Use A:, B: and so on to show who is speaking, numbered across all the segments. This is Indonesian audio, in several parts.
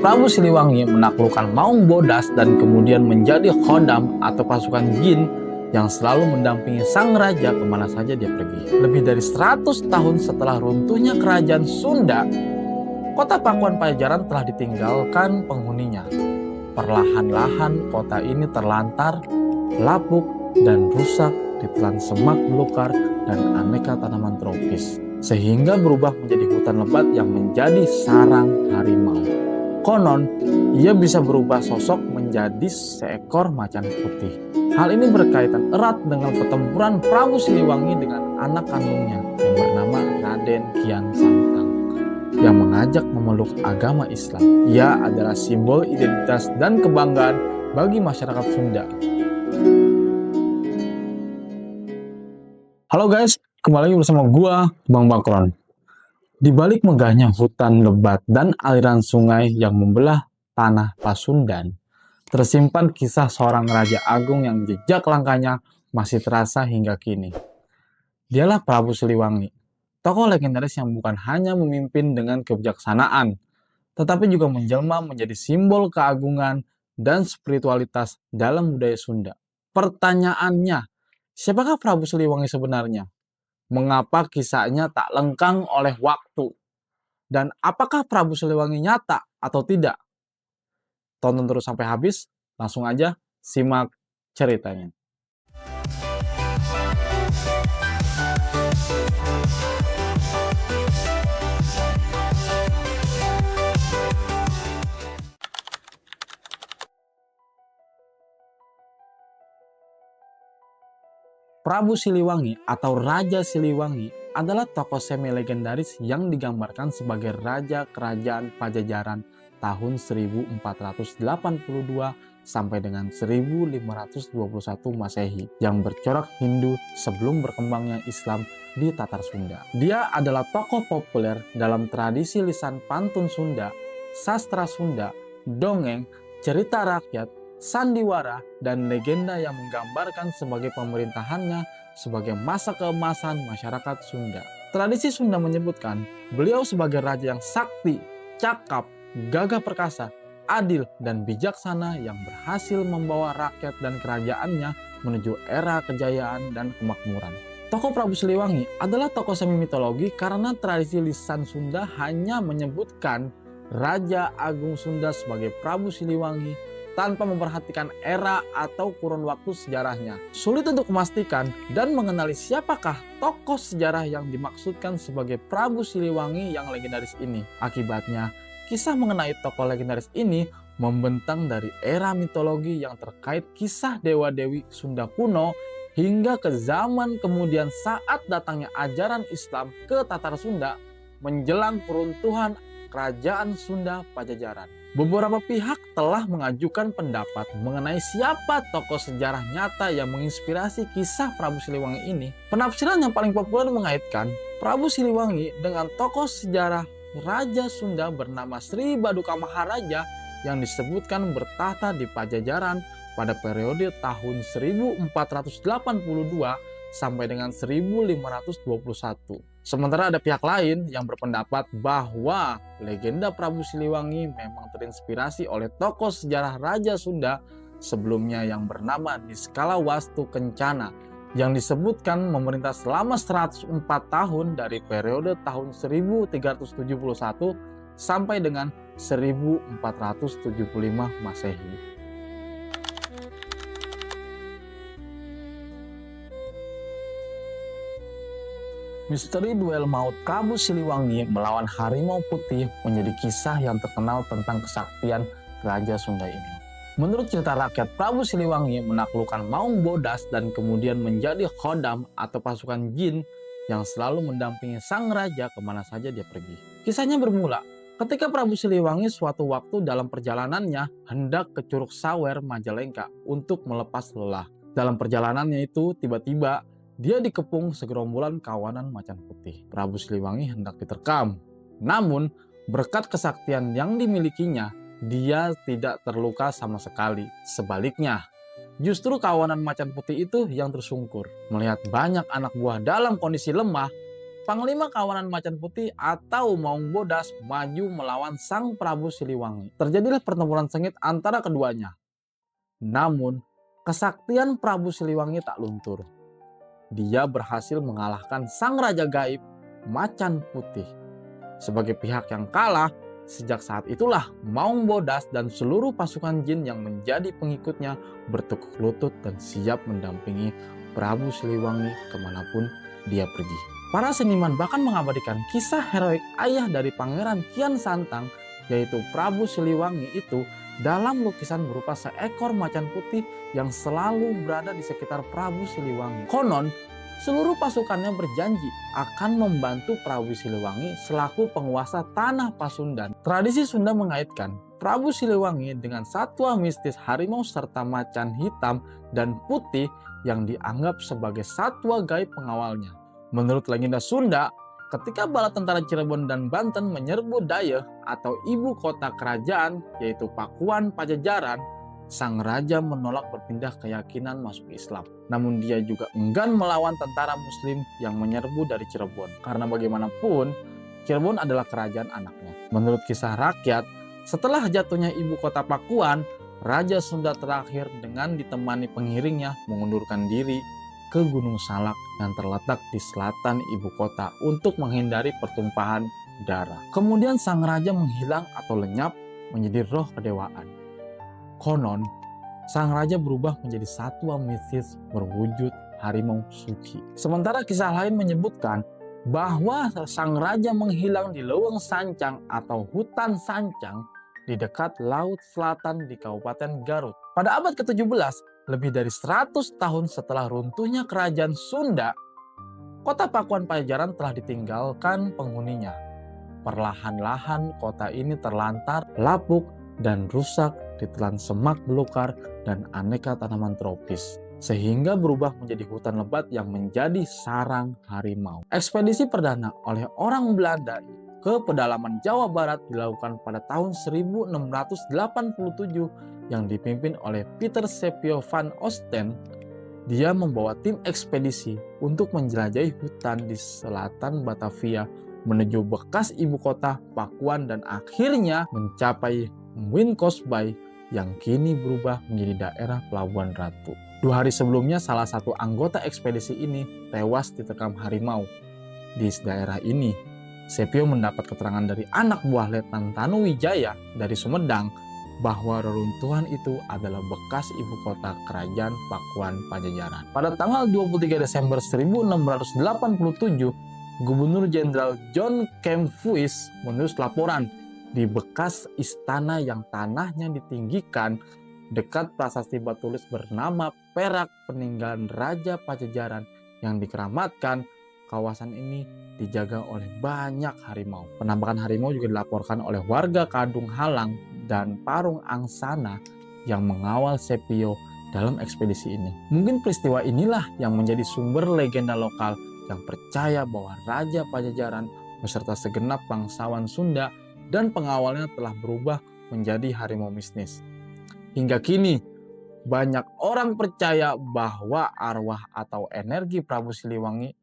A: Prabu Siliwangi menaklukkan Maung Bodas dan kemudian menjadi khodam atau pasukan jin yang selalu mendampingi sang raja kemana saja dia pergi. Lebih dari 100 tahun setelah runtuhnya kerajaan Sunda, kota Pakuan Pajajaran telah ditinggalkan penghuninya. Perlahan-lahan kota ini terlantar, lapuk, dan rusak ditelan semak belukar dan aneka tanaman tropis, sehingga berubah menjadi hutan lebat yang menjadi sarang harimau. Konon, ia bisa berubah sosok menjadi seekor macan putih. Hal ini berkaitan erat dengan pertempuran Prabu Siliwangi dengan anak kandungnya yang bernama Raden Kian Santang, yang mengajak memeluk agama Islam. Ia adalah simbol identitas dan kebanggaan bagi masyarakat Sunda. Halo guys, kembali lagi bersama gua, Bang Bakron. Di balik megahnya hutan lebat dan aliran sungai yang membelah tanah Pasundan, tersimpan kisah seorang raja agung yang jejak langkahnya masih terasa hingga kini. Dialah Prabu Siliwangi, tokoh legendaris yang bukan hanya memimpin dengan kebijaksanaan, tetapi juga menjelma menjadi simbol keagungan dan spiritualitas dalam budaya Sunda. Pertanyaannya, siapakah Prabu Siliwangi sebenarnya? Mengapa kisahnya tak lengkang oleh waktu? Dan apakah Prabu Siliwangi nyata atau tidak? Tonton terus sampai habis, langsung aja simak ceritanya. Prabu Siliwangi atau Raja Siliwangi adalah tokoh semi-legendaris yang digambarkan sebagai Raja Kerajaan Pajajaran tahun 1482 sampai dengan 1521 Masehi yang bercorak Hindu sebelum berkembangnya Islam di Tatar Sunda. Dia adalah tokoh populer dalam tradisi lisan pantun Sunda, sastra Sunda, dongeng, cerita rakyat, sandiwara, dan legenda yang menggambarkan sebagai pemerintahannya sebagai masa keemasan masyarakat Sunda. Tradisi Sunda menyebutkan beliau sebagai raja yang sakti, cakap, gagah perkasa, adil, dan bijaksana yang berhasil membawa rakyat dan kerajaannya menuju era kejayaan dan kemakmuran. Tokoh Prabu Siliwangi adalah tokoh semi mitologi karena tradisi lisan Sunda hanya menyebutkan Raja Agung Sunda sebagai Prabu Siliwangi tanpa memperhatikan era atau kurun waktu sejarahnya. Sulit untuk memastikan dan mengenali siapakah tokoh sejarah yang dimaksudkan sebagai Prabu Siliwangi yang legendaris ini. Akibatnya, kisah mengenai tokoh legendaris ini membentang dari era mitologi yang terkait kisah dewa-dewi Sunda kuno hingga ke zaman kemudian saat datangnya ajaran Islam ke Tatar Sunda menjelang peruntuhan Kerajaan Sunda Pajajaran. Beberapa pihak telah mengajukan pendapat mengenai siapa tokoh sejarah nyata yang menginspirasi kisah Prabu Siliwangi ini. Penafsiran yang paling populer mengaitkan Prabu Siliwangi dengan tokoh sejarah Raja Sunda bernama Sri Baduka Maharaja yang disebutkan bertahta di Pajajaran pada periode tahun 1482 sampai dengan 1521. Sementara ada pihak lain yang berpendapat bahwa legenda Prabu Siliwangi memang terinspirasi oleh tokoh sejarah Raja Sunda sebelumnya yang bernama Niskalawastu Kencana yang disebutkan memerintah selama 104 tahun dari periode tahun 1371 sampai dengan 1475 Masehi. Misteri duel maut Prabu Siliwangi melawan Harimau Putih menjadi kisah yang terkenal tentang kesaktian Raja Sunda ini. Menurut cerita rakyat, Prabu Siliwangi menaklukkan Maung Bodas dan kemudian menjadi khodam atau pasukan jin yang selalu mendampingi sang raja kemana saja dia pergi. Kisahnya bermula ketika Prabu Siliwangi suatu waktu dalam perjalanannya hendak ke Curug Sawer, Majalengka untuk melepas lelah. Dalam perjalanannya itu tiba-tiba dia dikepung segerombolan kawanan macan putih. Prabu Siliwangi hendak diterkam. Namun, berkat kesaktian yang dimilikinya, dia tidak terluka sama sekali. Sebaliknya, justru kawanan macan putih itu yang tersungkur. Melihat banyak anak buah dalam kondisi lemah, Panglima kawanan Macan Putih atau Maung Bodas maju melawan Sang Prabu Siliwangi. Terjadilah pertempuran sengit antara keduanya. Namun, kesaktian Prabu Siliwangi tak luntur. Dia berhasil mengalahkan Sang Raja Gaib Macan Putih. Sebagai pihak yang kalah, sejak saat itulah Maung Bodas dan seluruh pasukan jin yang menjadi pengikutnya bertekuk lutut dan siap mendampingi Prabu Siliwangi kemanapun dia pergi. Para seniman bahkan mengabadikan kisah heroik ayah dari Pangeran Kian Santang, yaitu Prabu Siliwangi itu, dalam lukisan berupa seekor macan putih yang selalu berada di sekitar Prabu Siliwangi. Konon, seluruh pasukannya berjanji akan membantu Prabu Siliwangi selaku penguasa tanah Pasundan. Tradisi Sunda mengaitkan Prabu Siliwangi dengan satwa mistis harimau serta macan hitam dan putih yang dianggap sebagai satwa gaib pengawalnya. Menurut legenda Sunda, ketika bala tentara Cirebon dan Banten menyerbu Dayeuh atau ibu kota kerajaan yaitu Pakuan Pajajaran, sang raja menolak berpindah keyakinan masuk Islam. Namun dia juga enggan melawan tentara muslim yang menyerbu dari Cirebon. Karena bagaimanapun, Cirebon adalah kerajaan anaknya. Menurut kisah rakyat, setelah jatuhnya ibu kota Pakuan, Raja Sunda terakhir dengan ditemani pengiringnya mengundurkan diri ke Gunung Salak yang terletak di selatan ibu kota untuk menghindari pertumpahan darah. Kemudian sang raja menghilang atau lenyap menjadi roh kedewaan. Konon, sang raja berubah menjadi satwa mistis berwujud harimau suci. Sementara kisah lain menyebutkan bahwa sang raja menghilang di Leuweung Sancang atau hutan Sancang di dekat Laut Selatan di Kabupaten Garut. Pada abad ke-17, lebih dari 100 tahun setelah runtuhnya kerajaan Sunda, kota Pakuan Pajajaran telah ditinggalkan penghuninya. Perlahan-lahan kota ini terlantar, lapuk, dan rusak ditelan semak belukar dan aneka tanaman tropis, sehingga berubah menjadi hutan lebat yang menjadi sarang harimau. Ekspedisi perdana oleh orang Belanda ke pedalaman Jawa Barat dilakukan pada tahun 1687 yang dipimpin oleh Pieter Sepio van Osten. Dia membawa tim ekspedisi untuk menjelajahi hutan di selatan Batavia menuju bekas ibu kota Pakuan dan akhirnya mencapai Winkosbay yang kini berubah menjadi daerah Pelabuhan Ratu. 2 hari sebelumnya salah satu anggota ekspedisi ini tewas diterkam harimau. Di daerah ini, Sepio mendapat keterangan dari anak buah Letnan Tanuwijaya dari Sumedang bahwa reruntuhan itu adalah bekas ibu kota kerajaan Pakuan Pajajaran. Pada tanggal 23 Desember 1687, Gubernur Jenderal John Kempfuis menulis laporan di bekas istana yang tanahnya ditinggikan dekat prasasti batu tulis bernama Perak peninggalan Raja Pajajaran yang dikeramatkan. Kawasan ini dijaga oleh banyak harimau. Penampakan harimau juga dilaporkan oleh warga Kadung Halang dan Parung Angsana yang mengawal Sepio dalam ekspedisi ini. Mungkin peristiwa inilah yang menjadi sumber legenda lokal yang percaya bahwa Raja Pajajaran beserta segenap bangsawan Sunda dan pengawalnya telah berubah menjadi harimau mistis. Hingga kini, banyak orang percaya bahwa arwah atau energi Prabu Siliwangi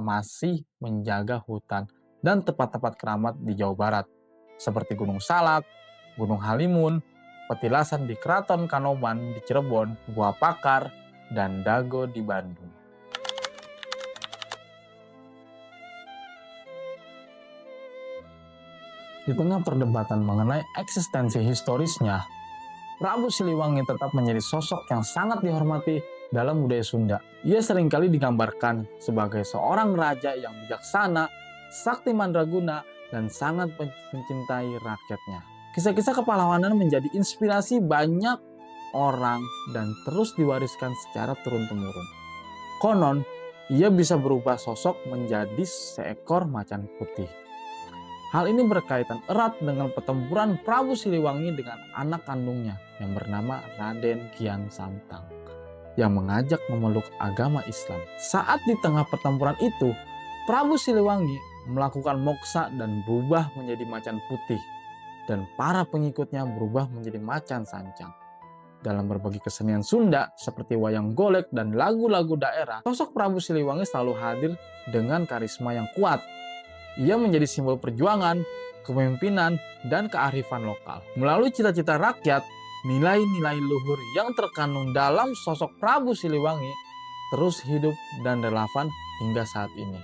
A: masih menjaga hutan dan tempat-tempat keramat di Jawa Barat, seperti Gunung Salak, Gunung Halimun, petilasan di Keraton Kanoman di Cirebon, Gua Pakar, dan Dago di Bandung. Di tengah perdebatan mengenai eksistensi historisnya, Prabu Siliwangi tetap menjadi sosok yang sangat dihormati dalam budaya Sunda. Ia seringkali digambarkan sebagai seorang raja yang bijaksana, sakti mandraguna, dan sangat mencintai rakyatnya. Kisah-kisah kepahlawanan menjadi inspirasi banyak orang dan terus diwariskan secara turun-temurun. Konon, ia bisa berubah sosok menjadi seekor macan putih. Hal ini berkaitan erat dengan pertempuran Prabu Siliwangi dengan anak kandungnya yang bernama Raden Kian Santang yang mengajak memeluk agama Islam. Saat di tengah pertempuran itu, Prabu Siliwangi melakukan moksa dan berubah menjadi macan putih dan para pengikutnya berubah menjadi macan sancang. Dalam berbagai kesenian Sunda seperti wayang golek dan lagu-lagu daerah, sosok Prabu Siliwangi selalu hadir dengan karisma yang kuat. Ia menjadi simbol perjuangan, kepemimpinan, dan kearifan lokal. Melalui cita-cita rakyat, nilai-nilai luhur yang terkandung dalam sosok Prabu Siliwangi terus hidup dan relevan hingga saat ini.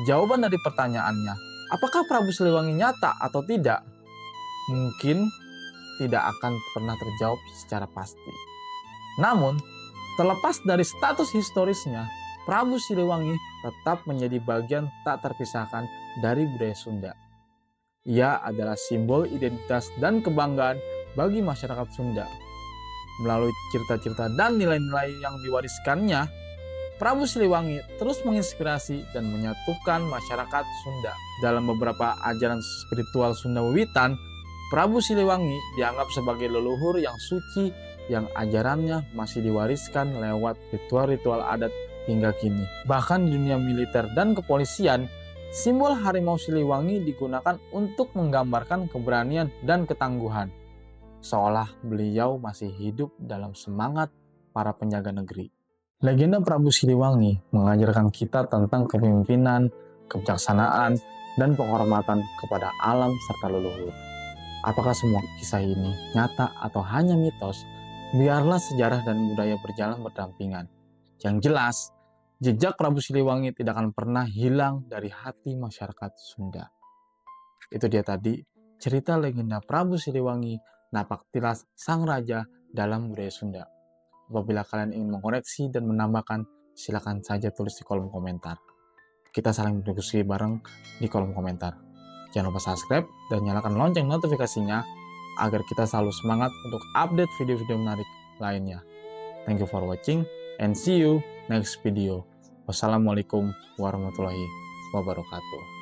A: Jawaban dari pertanyaannya, apakah Prabu Siliwangi nyata atau tidak? Mungkin tidak akan pernah terjawab secara pasti. Namun, terlepas dari status historisnya, Prabu Siliwangi tetap menjadi bagian tak terpisahkan dari budaya Sunda. Ia adalah simbol identitas dan kebanggaan bagi masyarakat Sunda. Melalui cerita-cerita dan nilai-nilai yang diwariskannya, Prabu Siliwangi terus menginspirasi dan menyatukan masyarakat Sunda. Dalam beberapa ajaran spiritual Sunda Wiwitan, Prabu Siliwangi dianggap sebagai leluhur yang suci yang ajarannya masih diwariskan lewat ritual-ritual adat hingga kini. Bahkan di dunia militer dan kepolisian, simbol harimau Siliwangi digunakan untuk menggambarkan keberanian dan ketangguhan, seolah beliau masih hidup dalam semangat para penjaga negeri. Legenda Prabu Siliwangi mengajarkan kita tentang kepemimpinan, kebijaksanaan, dan penghormatan kepada alam serta leluhur. Apakah semua kisah ini nyata atau hanya mitos? Biarlah sejarah dan budaya berjalan berdampingan. Yang jelas, jejak Prabu Siliwangi tidak akan pernah hilang dari hati masyarakat Sunda. Itu dia tadi cerita legenda Prabu Siliwangi, Napaktilas Sang Raja dalam budaya Sunda. Apabila kalian ingin mengoreksi dan menambahkan, silakan saja tulis di kolom komentar. Kita saling berdiskusi bareng di kolom komentar. Jangan lupa subscribe dan nyalakan lonceng notifikasinya agar kita selalu semangat untuk update video-video menarik lainnya. Thank you for watching and see you next video. Wassalamualaikum warahmatullahi wabarakatuh.